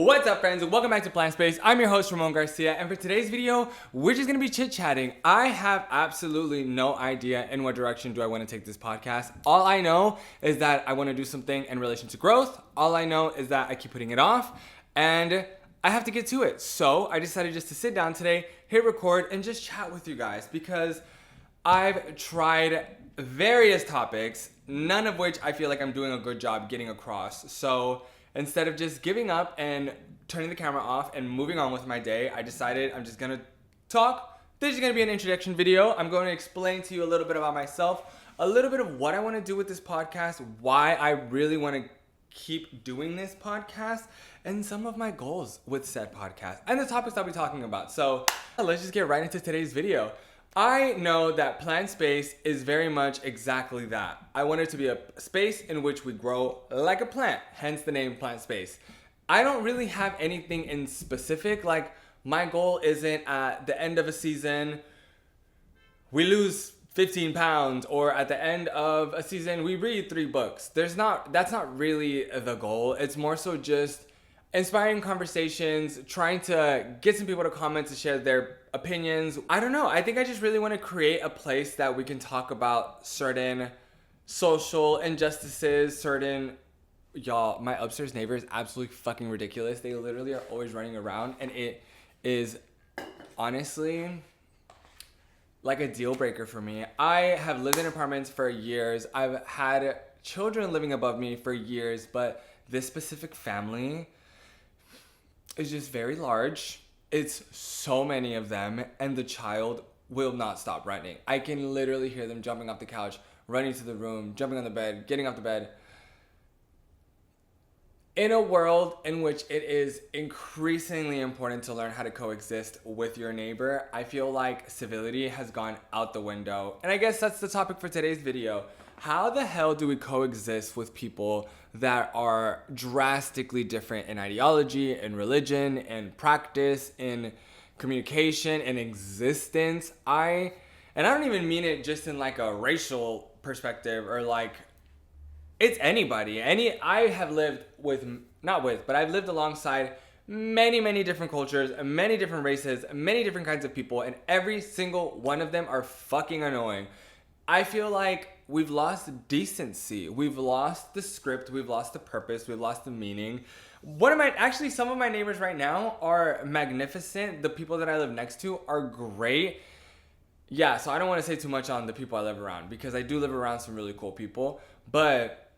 What's up, friends? Welcome back to Plant Space. I'm your host, Ramon Garcia, and for today's video, we're just gonna be chit-chatting. I have absolutely no idea in what direction do I want to take this podcast. All I know is that I want to do something in relation to growth. All I know is that I keep putting it off, and I have to get to it. So I decided just to sit down today, hit record, and just chat with you guys because I've tried various topics, none of which I feel like I'm doing a good job getting across. So instead of just giving up and turning the camera off and moving on with my day, I decided I'm just gonna talk. This is gonna be an introduction video. I'm going to explain to you a little bit about myself, a little bit of what I wanna do with this podcast, why I really wanna keep doing this podcast, and some of my goals with said podcast, and the topics I'll be talking about. So let's just get right into today's video. I know that Plant Space is very much exactly that. I want it to be a space in which we grow like a plant, hence the name Plant Space. I don't really have anything in specific, like my goal isn't at the end of a season, we lose 15 pounds, or at the end of a season, we read 3 books. That's not really the goal. It's more so just inspiring conversations, trying to get some people to comment to share their opinions. I don't know. I think I just really want to create a place that we can talk about certain social injustices, y'all, my upstairs neighbor is absolutely fucking ridiculous. They literally are always running around, and it is honestly like a deal breaker for me. I have lived in apartments for years. I've had children living above me for years, but this specific family is just very large. It's so many of them, and the child will not stop running. I can literally hear them jumping off the couch, running to the room, jumping on the bed, getting off the bed. In a world in which it is increasingly important to learn how to coexist with your neighbor, I feel like civility has gone out the window. And I guess that's the topic for today's video. How the hell do we coexist with people that are drastically different in ideology, in religion, in practice, in communication, in existence? And I don't even mean it just in like a racial perspective or like it's anybody. I have lived I've lived alongside many different cultures, many different races, many different kinds of people, and every single one of them are fucking annoying. I feel like we've lost decency. We've lost the script. We've lost the purpose. We've lost the meaning. Some of my neighbors right now are magnificent. The people that I live next to are great. Yeah, so I don't want to say too much on the people I live around because I do live around some really cool people, but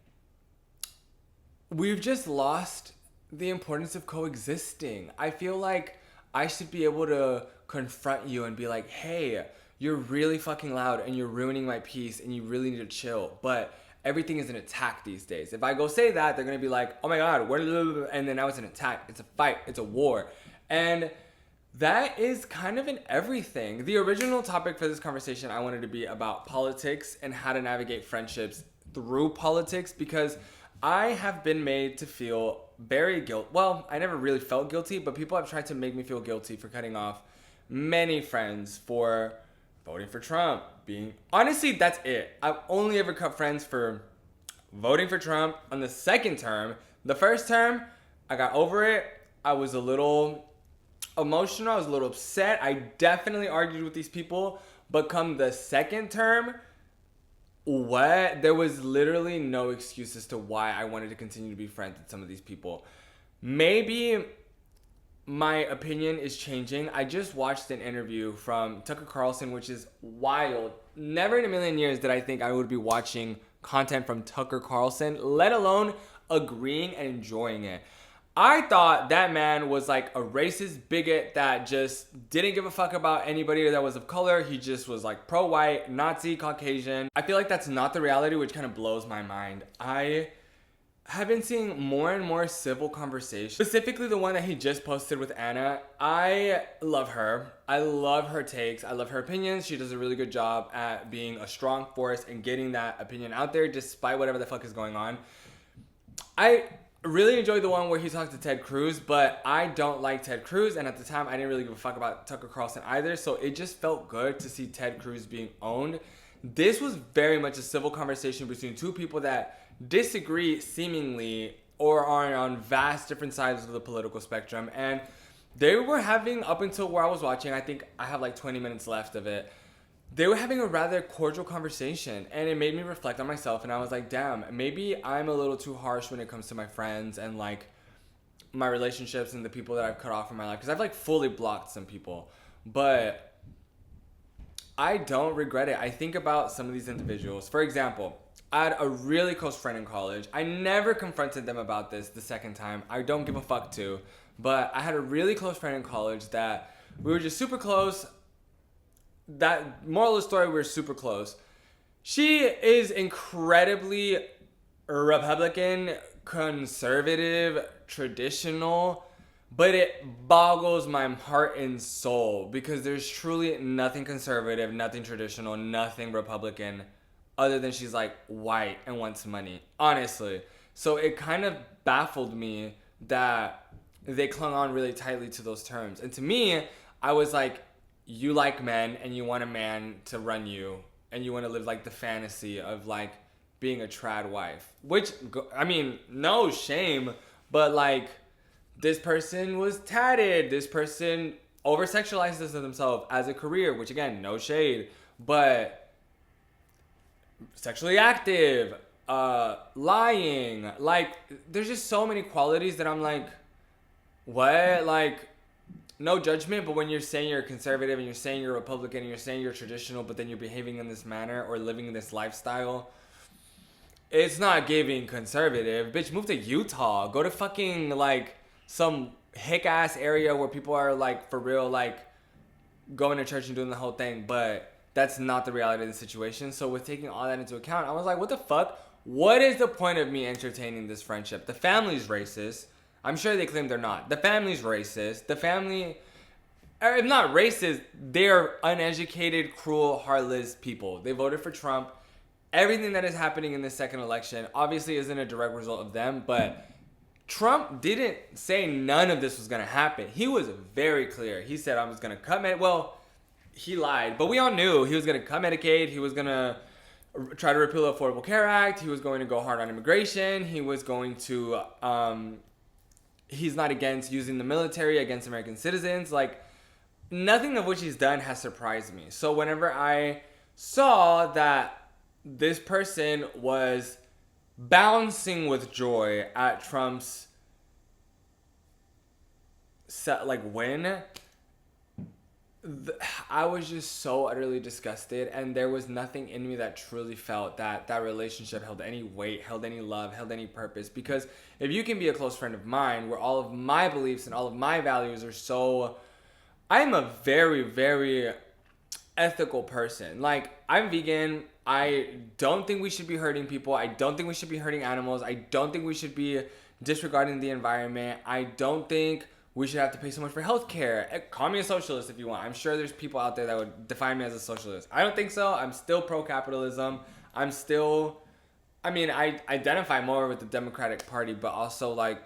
we've just lost the importance of coexisting. I feel like I should be able to confront you and be like, hey, you're really fucking loud and you're ruining my peace and you really need to chill. But everything is an attack these days. If I go say that, they're going to be like, oh my God, and then now it's an attack. It's a fight. It's a war. And that is kind of in everything. The original topic for this conversation, I wanted to be about politics and how to navigate friendships through politics because I have been made to feel very guilty. Well, I never really felt guilty, but people have tried to make me feel guilty for cutting off many friends for voting for Trump. Honestly, that's it. I've only ever cut friends for voting for Trump on the second term. The first term, I got over it. I was a little emotional. I was a little upset. I definitely argued with these people. But come the second term, there was literally no excuse as to why I wanted to continue to be friends with some of these people. Maybe my opinion is changing. I just watched an interview from Tucker Carlson, which is wild. Never in a million years did I think I would be watching content from Tucker Carlson, let alone agreeing and enjoying it. I thought that man was like a racist bigot that just didn't give a fuck about anybody that was of color. He just was like pro-white, Nazi, Caucasian. I feel like that's not the reality, which kind of blows my mind. I have been seeing more and more civil conversations, specifically the one that he just posted with Anna. I love her. I love her takes. I love her opinions. She does a really good job at being a strong force and getting that opinion out there despite whatever the fuck is going on. I really enjoyed the one where he talked to Ted Cruz, but I don't like Ted Cruz, and at the time I didn't really give a fuck about Tucker Carlson either, so it just felt good to see Ted Cruz being owned. This was very much a civil conversation between two people that disagree seemingly or are on vast different sides of the political spectrum. And they were having, up until where I was watching, I think I have like 20 minutes left of it, they were having a rather cordial conversation, and it made me reflect on myself. And I was like, damn, maybe I'm a little too harsh when it comes to my friends and like my relationships and the people that I've cut off from my life, because I've like fully blocked some people, but I don't regret it. I think about some of these individuals. For example, I had a really close friend in college. I never confronted them about this the second time. I don't give a fuck to, but I had a really close friend in college that we were just super close. That moral of the story, we were super close. She is incredibly Republican, conservative, traditional, but it boggles my heart and soul because there's truly nothing conservative, nothing traditional, nothing Republican other than she's like white and wants money, honestly. So it kind of baffled me that they clung on really tightly to those terms. And to me, I was like, you like men and you want a man to run you and you want to live like the fantasy of like being a trad wife, which, I mean, no shame, but like this person was tatted, this person over sexualizes themselves as a career, which again, no shade, but sexually active, lying, like there's just so many qualities that I'm like, what? Like, no judgment, but when you're saying you're conservative and you're saying you're Republican and you're saying you're traditional, but then you're behaving in this manner or living in this lifestyle, it's not giving conservative. Bitch, move to Utah. Go to fucking like some hick ass area where people are like for real like going to church and doing the whole thing, but that's not the reality of the situation. So with taking all that into account, I was like, what the fuck? What is the point of me entertaining this friendship? The family's racist. I'm sure they claim they're not. The family's racist. The family, if not racist, they're uneducated, cruel, heartless people. They voted for Trump. Everything that is happening in this second election obviously isn't a direct result of them, but Trump didn't say none of this was going to happen. He was very clear. He said, I was going to cut Medicaid. Well, he lied, but we all knew he was going to cut Medicaid. He was going to try to repeal the Affordable Care Act. He was going to go hard on immigration. He was going to... he's not against using the military against American citizens. Like, nothing of which he's done has surprised me. So whenever I saw that this person was bouncing with joy at Trump's win, I was just so utterly disgusted, and there was nothing in me that truly felt that that relationship held any weight, held any love, held any purpose. Because if you can be a close friend of mine where all of my beliefs and all of my values are so... I'm a very, very ethical person. Like, I'm vegan. I don't think we should be hurting people. I don't think we should be hurting animals. I don't think we should be disregarding the environment. I don't think we should have to pay so much for healthcare. Call me a socialist if you want. I'm sure there's people out there that would define me as a socialist. I don't think so. I'm still pro-capitalism. I identify more with the Democratic Party, but also, like,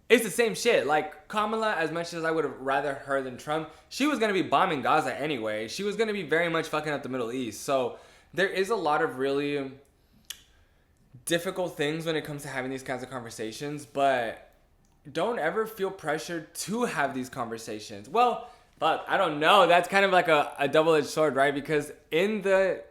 it's the same shit. Like, Kamala, as much as I would have rather her than Trump, she was going to be bombing Gaza anyway. She was going to be very much fucking up the Middle East. So there is a lot of really difficult things when it comes to having these kinds of conversations, but don't ever feel pressured to have these conversations. Well, fuck, I don't know. That's kind of like a double-edged sword, right? Because in the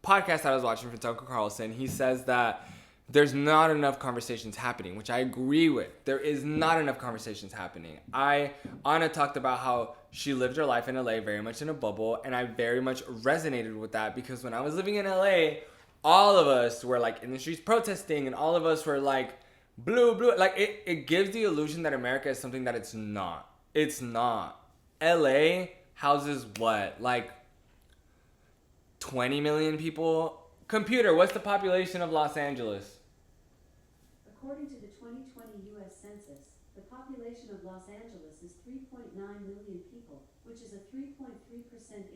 podcast I was watching from Tucker Carlson, he says that there's not enough conversations happening, which I agree with. There is not enough conversations happening. Anna talked about how she lived her life in LA very much in a bubble, and I very much resonated with that because when I was living in LA, all of us were like in the streets protesting, and all of us were like blue. Like, it gives the illusion that America is something that it's not. It's not. LA houses what? Like 20 million people? Computer, what's the population of Los Angeles? According to the 2020 U.S. Census, the population of Los Angeles is 3.9 million people, which is a 3.3%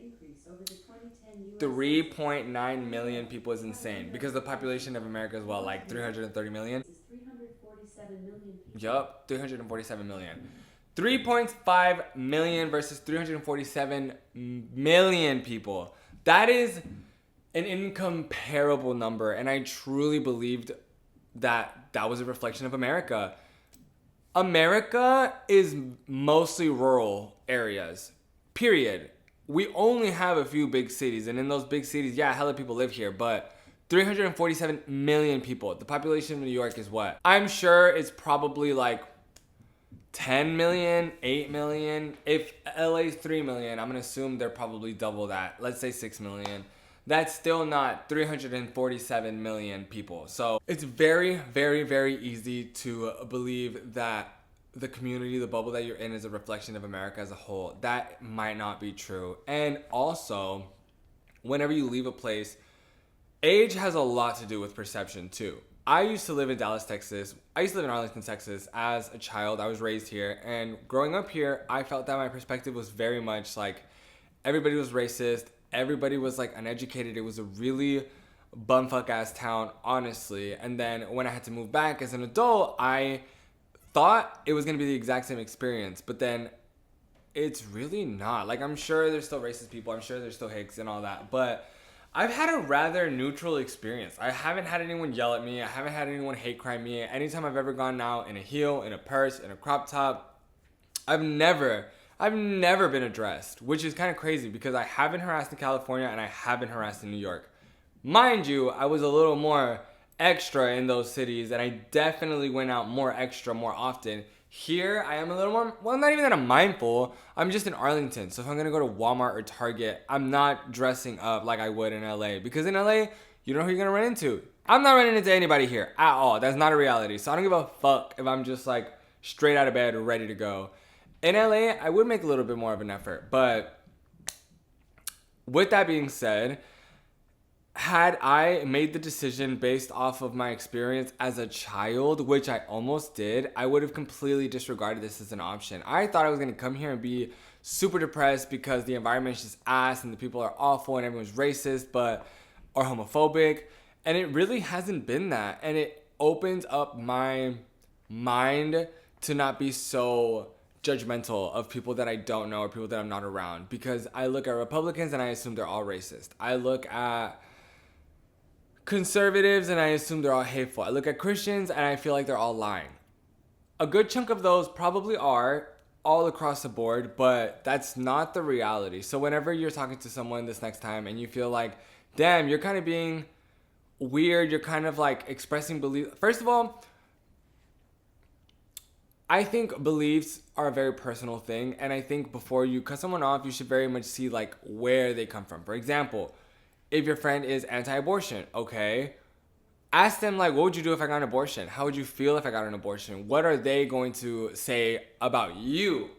increase over the 2010 U.S. 3.9 million people is insane because the population of America is what, like 330 million? 347 million people. Yup, 347 million. 3.5 million versus 347 million people. That is an incomparable number, and I truly believed that was a reflection of America. America is mostly rural areas, period. We only have a few big cities, and in those big cities, yeah, hella people live here, but 347 million people. The population of New York is what? I'm sure it's probably like 10 million, 8 million. If LA's 3 million, I'm gonna assume they're probably double that. Let's say 6 million. That's still not 347 million people. So it's very, very, very easy to believe that the community, the bubble that you're in is a reflection of America as a whole. That might not be true. And also, whenever you leave a place, age has a lot to do with perception too. I used to live in Dallas, Texas. I used to live in Arlington, Texas as a child. I was raised here. And growing up here, I felt that my perspective was very much like everybody was racist. Everybody was like uneducated. It was a really bumfuck ass town, honestly. And then when I had to move back as an adult, I thought it was going to be the exact same experience. But then it's really not. Like, I'm sure there's still racist people. I'm sure there's still hicks and all that. But I've had a rather neutral experience. I haven't had anyone yell at me. I haven't had anyone hate crime me. Anytime I've ever gone out in a heel, in a purse, in a crop top, I've never been addressed, which is kind of crazy because I have been harassed in California and I have been harassed in New York. Mind you, I was a little more extra in those cities and I definitely went out more extra more often. Here, I am a little more, well, not even that I'm mindful. I'm just in Arlington. So if I'm going to go to Walmart or Target, I'm not dressing up like I would in LA. Because in LA, you know who you're going to run into. I'm not running into anybody here at all. That's not a reality. So I don't give a fuck if I'm just like straight out of bed ready to go. In LA, I would make a little bit more of an effort. But with that being said, had I made the decision based off of my experience as a child, which I almost did, I would have completely disregarded this as an option. I thought I was going to come here and be super depressed because the environment is just ass and the people are awful and everyone's racist or homophobic. And it really hasn't been that. And it opens up my mind to not be so judgmental of people that I don't know or people that I'm not around. Because I look at Republicans and I assume they're all racist. I look at conservatives and I assume they're all hateful. I look at Christians and I feel like they're all lying. A good chunk of those probably are all across the board, but that's not the reality. So whenever you're talking to someone this next time and you feel like, damn, you're kind of being weird, you're kind of like expressing belief. First of all, I think beliefs are a very personal thing. And I think before you cut someone off, you should very much see like where they come from. For example, if your friend is anti-abortion, okay, ask them like, what would you do if I got an abortion? How would you feel if I got an abortion? What are they going to say about you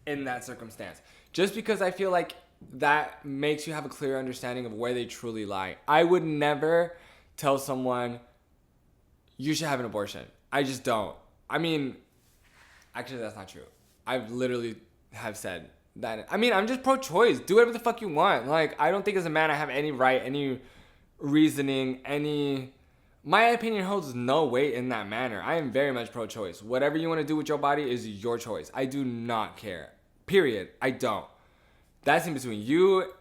in that circumstance? Just because I feel like that makes you have a clear understanding of where they truly lie. I would never tell someone you should have an abortion. I just don't. I mean, actually, that's not true. I've literally have said that. I mean, I'm just pro-choice. Do whatever the fuck you want. Like, I don't think as a man I have any right, any reasoning, my opinion holds no weight in that manner. I am very much pro-choice. Whatever you want to do with your body is your choice. I do not care. Period. I don't. That's in between you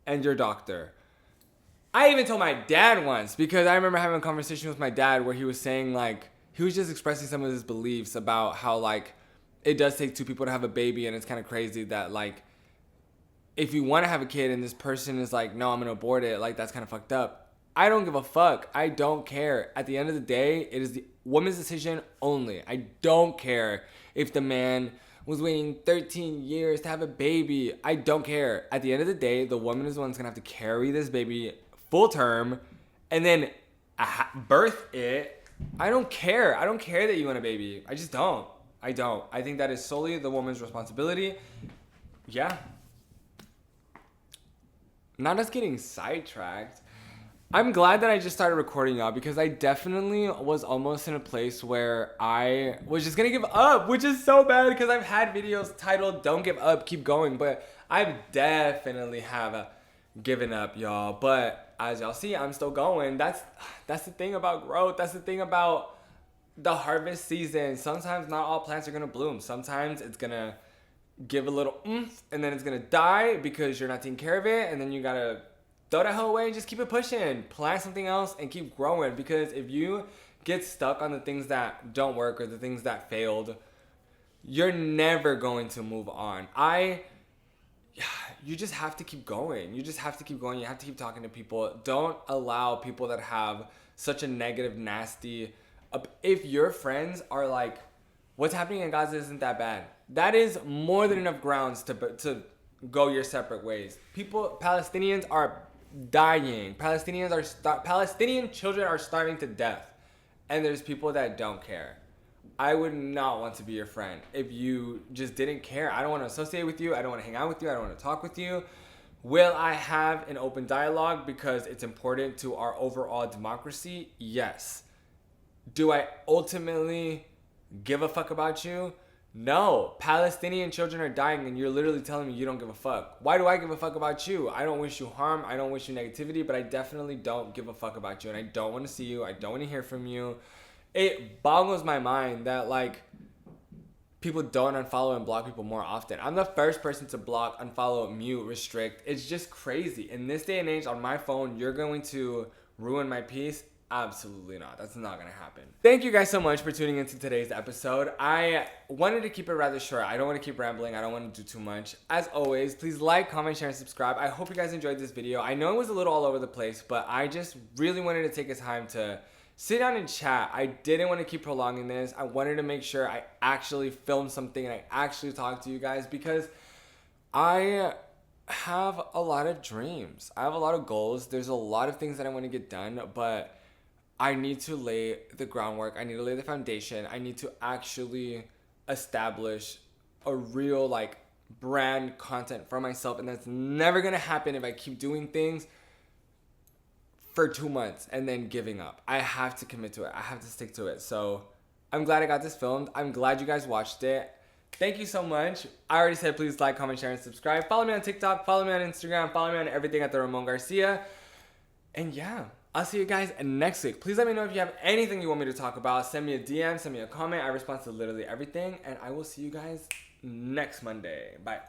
and your doctor. I even told my dad once, because I remember having a conversation with my dad where he was saying, like, he was just expressing some of his beliefs about how, like, it does take two people to have a baby, and it's kind of crazy that, like, if you want to have a kid and this person is like, no, I'm going to abort it, like, that's kind of fucked up. I don't give a fuck. I don't care. At the end of the day, it is the woman's decision only. I don't care if the man was waiting 13 years to have a baby. I don't care. At the end of the day, the woman is the one that's going to have to carry this baby full term and then birth it. I don't care. I don't care that you want a baby. I just don't. I don't. I think that is solely the woman's responsibility. Yeah. Not us getting sidetracked. I'm glad that I just started recording y'all because I definitely was almost in a place where I was just gonna give up, which is so bad because I've had videos titled "Don't Give Up, Keep Going," but I've definitely have given up, y'all. But as y'all see, I'm still going. That's the thing about growth. That's the thing about the harvest season. Sometimes not all plants are gonna bloom. Sometimes it's gonna give a little oomph and then it's gonna die because you're not taking care of it, and then you gotta throw that hoe away and just keep it pushing. Plant something else and keep growing, because if you get stuck on the things that don't work or the things that failed, you're never going to move on. You just have to keep going. You just have to keep going. You have to keep talking to people. Don't allow people that have such a negative, nasty. If your friends are like, what's happening in Gaza isn't that bad, that is more than enough grounds to go your separate ways. Palestinians are dying. Palestinian children are starving to death, and there's people that don't care. I would not want to be your friend if you just didn't care. I don't want to associate with you. I don't want to hang out with you. I don't want to talk with you. Will I have an open dialogue because it's important to our overall democracy? Yes. Do I ultimately give a fuck about you? No. Palestinian children are dying and you're literally telling me you don't give a fuck. Why do I give a fuck about you? I don't wish you harm. I don't wish you negativity, but I definitely don't give a fuck about you, and I don't want to see you. I don't want to hear from you. It boggles my mind that like people don't unfollow and block people more often. I'm the first person to block, unfollow, mute, restrict. It's just crazy. In this day and age on my phone, you're going to ruin my peace? Absolutely not. That's not going to happen. Thank you guys so much for tuning into today's episode. I wanted to keep it rather short. I don't want to keep rambling. I don't want to do too much. As always, please like, comment, share, and subscribe. I hope you guys enjoyed this video. I know it was a little all over the place, but I just really wanted to take the time to sit down and chat. I didn't want to keep prolonging this. I wanted to make sure I actually filmed something and I actually talked to you guys because I have a lot of dreams. I have a lot of goals. There's a lot of things that I want to get done, but I need to lay the groundwork. I need to lay the foundation. I need to actually establish a real like brand content for myself, and that's never going to happen if I keep doing things for 2 months and then giving up. I have to commit to it. I have to stick to it. So I'm glad I got this filmed. I'm glad you guys watched it. Thank you so much. I already said please like, comment, share, and subscribe. Follow me on TikTok. Follow me on Instagram. Follow me on everything at the Ramon Garcia. And yeah, I'll see you guys next week. Please let me know if you have anything you want me to talk about. Send me a DM. Send me a comment. I respond to literally everything. And I will see you guys next Monday. Bye.